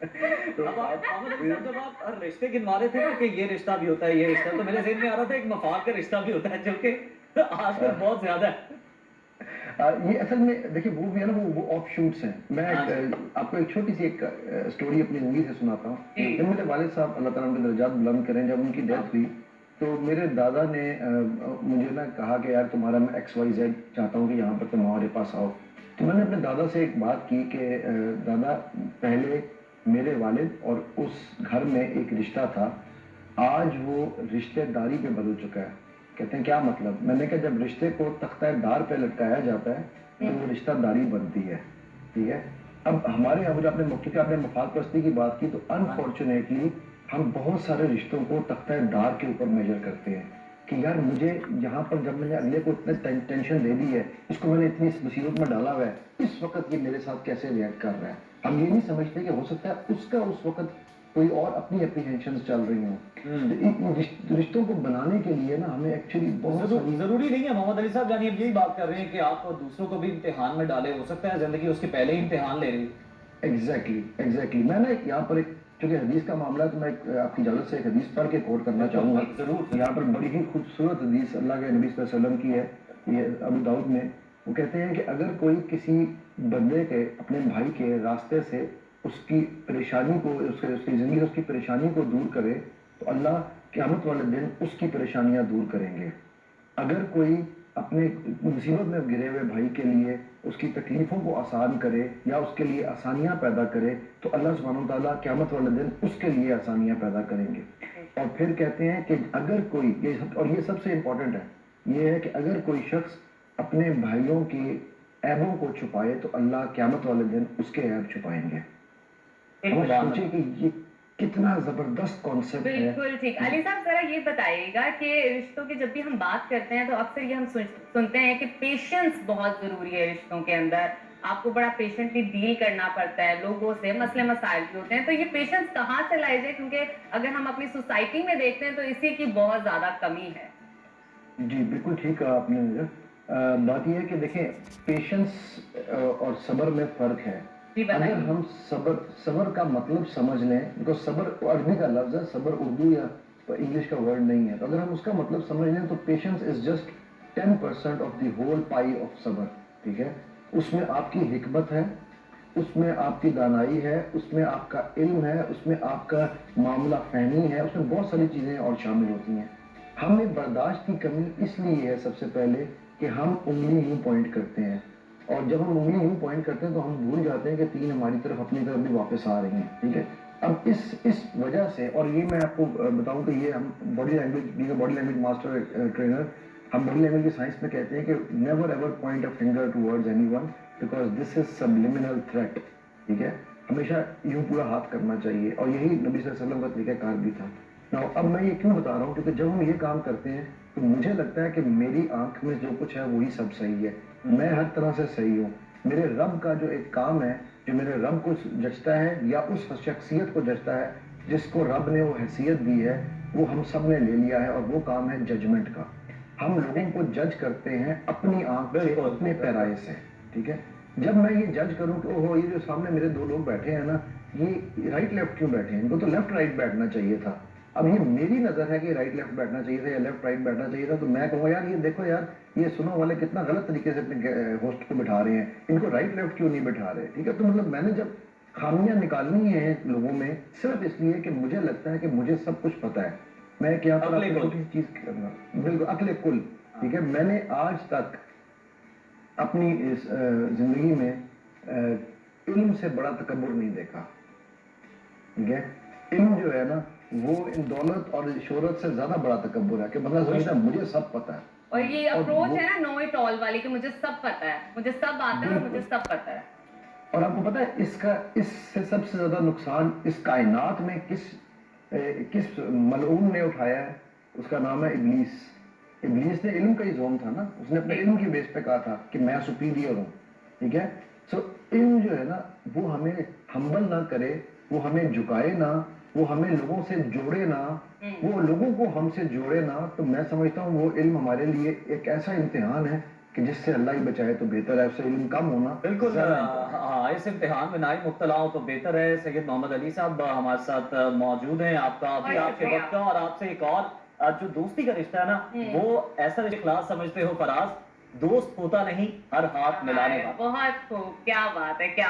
تو अब आप आप मोहम्मद अली फिर साहब जब आप रिश्ते गिनवा रहे थे ना कि ये रिश्ता भी होता है, ये रिश्ता, तो मेरे ज़हन में आ रहा था एक मफ़ाद का रिश्ता भी होता है जो कि आजकल बहुत ज़्यादा है। ये असल में देखिए वो भी है ना, वो ऑफ शूट्स हैं। मैं हाँ जी। आपको एक छोटी सी एक स्टोरी अपनी जिंदगी से सुनाता हूँ। जब जी। मेरे वालिद साहब अल्लाह ताला उनके दर्जात बुलंद करें, जब उनकी डेथ हुई, आमीन। तो मेरे दादा ने मुझे ना कहा कि यार तुम्हारा मैं एक्स वाई जेड चाहता हूँ कि यहाँ पर तुम हमारे पास आओ। तो मैंने अपने दादा से एक बात की कि दादा, पहले मेरे वालिद और उस घर में एक रिश्ता था, आज वो रिश्तेदारी पे बदल चुका है। कहते हैं क्या मतलब? मैंने कहा जब रिश्ते को तख्ता दार पे लटकाया जाता है तो वो रिश्तेदारी बनती है, ठीक है। अब हमारे यहाँ, आपने क्योंकि आपने मफाद परस्ती की बात की, तो हाँ जी। अनफॉर्चुनेटली हम बहुत सारे रिश्तों को तख्ता दार के ऊपर मेजर करते हैं कि यार मुझे यहाँ पर जब मैंने अगले को इतने टेंशन दे दी है, इसको मैंने इतनी मुसीबत में डाला हुआ है, इस वक्त ये मेरे साथ कैसे रिएक्ट कर रहा है। हम ये नहीं समझते कि हो सकता है उसका उस वक्त कोई और अपनी एप्रीहेंशंस चल रही हों। तो हुँ। इन रिश्तों को बनाने के लिए ना हमें एक्चुअली बहुत सारी ज़रूरी नहीं है मोहम्मद अली साहब, यानी अब यही बात कर रहे हैं कि आप दूसरों को भी इम्तिहान में डालें, हो सकता है ज़िंदगी उसके पहले ही इम्तिहान ले रही हो। एग्जैक्टली मैं ना यहाँ पर एक, चूंकि हदीस का मामला है, तो मैं आपकी इजाज़त से एक हदीस पढ़ के कोट करना बिल्कुल, चाहूँगा। ज़रूर, यहाँ ज़रूर। पर बड़ी ही खूबसूरत हदीस अल्लाह के नबी सल्लल्लाहु अलैहि वसल्लम की है, ये अबू दाऊद में। वो कहते हैं कि अगर कोई किसी बंदे के, अपने भाई के रास्ते से उसकी परेशानी को, उसकी ज़िंदगी से उसकी परेशानी को दूर करे, तो अल्लाह क़यामत वाले दिन उसकी परेशानियाँ दूर करेंगे। अगर कोई अपने मुसीबत में गिरे हुए भाई के लिए उसकी तकलीफ़ों को आसान करे या उसके लिए आसानियाँ पैदा करे, तो अल्लाह सुब्हानहू तआला क़यामत वाले दिन उसके लिए आसानियाँ पैदा करेंगे। और फिर कहते हैं कि अगर कोई, ये सबसे इम्पोर्टेंट है, ये है कि अगर कोई शख्स अपने भाइयों के ऐबों को छुपाए, तो अल्लाह क़यामत वाले दिन उसके ऐब छुपाएंगे। अब सुभान सोचिए अल्लाह। कि ये कितना ज़बरदस्त कॉन्सेप्ट है। बिल्कुल ठीक। अली साहब ज़रा ये बताइएगा कि रिश्तों की जब भी हम बात करते हैं तो अक्सर ये हम सुनते हैं कि पेशेंस बहुत ज़रूरी है रिश्तों के अंदर। आपको बड़ा पेशेंटली डील करना पड़ता है लोगों से, मसले मसाइल भी होते हैं। तो ये पेशेंस कहाँ से लाई जाए? क्योंकि अगर हम अपनी सोसाइटी में देखते हैं तो इसी की बहुत ज़्यादा कमी है। जी, बिल्कुल ठीक कहा आपने मुझे। बात ये है कि देखें, पेशेंस और सब्र में फ़र्क है। जी अगर बताइए। हम सब्र सब्र का मतलब समझ लें, बिकॉज़ सब्र अरबी का लफ्ज़ है, सब्र उर्दू या इंग्लिश का वर्ड नहीं है। तो अगर हम उसका मतलब समझ लें तो patience is just 10% of the whole pie of सब्र, ठीक है? उसमें आपकी हिकमत है, उसमें आपकी दानाई है, उसमें आपका इल्म है, उसमें आपका मामला फ़हमी है, उसमें बहुत सारी चीज़ें और शामिल होती हैं। हमें बर्दाश्त की कमी इसलिए है सबसे पहले कि हम उंगली यूं पॉइंट करते हैं, और जब हम उंगली यूं पॉइंट करते हैं तो हम भूल जाते हैं कि तीन हमारी तरफ, अपनी तरफ भी वापस आ रही हैं, ठीक है। अब इस वजह से, और ये मैं आपको बताऊं कि ये हम body language, being a body language master trainer, हम बॉडी लैंग्वेज की साइंस में कहते हैं कि never ever point a finger towards anyone, because this is subliminal threat, ठीक है। हमेशा यूं पूरा हाथ करना चाहिए, और यही नबी सल्लल्लाहु अलैहि वसल्लम का तरीक़ाकार भी था। अब मैं ये क्यों बता रहा हूँ, क्योंकि जब हम ये काम करते हैं तो मुझे लगता है कि मेरी आंख में जो कुछ है वही सब सही है, मैं हर तरह से सही हूँ। मेरे रब का जो एक काम है, जो मेरे रब को जचता है या उस शख्सियत को जचता है जिसको रब ने वो हैसियत दी है, वो हम सब ने ले लिया है, और वो काम है जजमेंट का। हम लोगों को जज करते हैं अपनी आंख से, बिल्कुल, अपने बिल्कुल। पैराए से, ठीक है। जब मैं ये जज करूं कि ओहो, ये जो सामने मेरे दो लोग बैठे हैं ना, ये राइट लेफ्ट क्यों बैठे हैं, इनको तो लेफ्ट राइट बैठना चाहिए था। अब ये मेरी नजर है कि राइट लेफ्ट बैठना चाहिए था या लेफ्ट राइट बैठना चाहिए था, तो मैं कहूँगा यार ये देखो यार, ये सुनो वाले कितना गलत तरीके से अपने होस्ट को बिठा रहे हैं, इनको राइट लेफ्ट क्यों नहीं बिठा रहे, ठीक है। तो मतलब मैंने जब खामियां निकालनी है लोगों में, सिर्फ इसलिए कि मुझे लगता है कि मुझे सब कुछ पता है, मैं एक यहाँ पर अक्ल आपको कुल। छोटी सी चीज करूंगा, बिल्कुल अक्ल कुल, ठीक है। मैंने आज तक अपनी इस जिंदगी में इल्म से बड़ा तकब्बुर नहीं देखा, ठीक है। इल्म जो है ना, वो इन दौलत और शोहरत से ज्यादा बड़ा तकब्बुर है कि बंदा वही समझता है मुझे सब पता है। और ये और अप्रोच वो है ना नो इट ऑल वाली कि मुझे सब पता है, मुझे सब आता है और मुझे बिल्कुल, सब पता है। और आपको पता है इसका, इससे सबसे ज्यादा नुकसान इस कायनात में किस मलऊन ने उठाया है, उसका नाम है इब्लीस। इब्लीस ने इल्म का ही जोम था ना, उसने अपने इल्म की बेस पे कहा था कि मैं सुपीरियर हूँ, ठीक है। सो इल्म जो है ना, वो हमें हम्बल ना करे, वो हमें झुकाए ना, वो हमें लोगों से जोड़े ना, वो लोगों को हमसे जोड़े ना। तो मैं समझता हूँ वो इल्म हमारे लिए एक ऐसा इम्तिहान है कि کہ جس سے اللہ ہی بچائے تو بہتر ہے، اس سے علم کم ہونا بالکل زیادہ important ہے۔ ہاں اس امتحان میں نہ ہی مبتلا ہو تو بہتر ہے۔ سید محمد علی صاحب ہمارے ساتھ موجود ہیں، آپ کا بھی آپ کے شکریہ۔ وقت کا، اور آپ سے ایک اور جو دوستی کا رشتہ ہے نا وہ ایسا اخلاص سمجھتے ہو فراز، دوست ہوتا نہیں ہر ہاتھ ملانے کا۔ بہت خوب، کیا بات ہے، کیا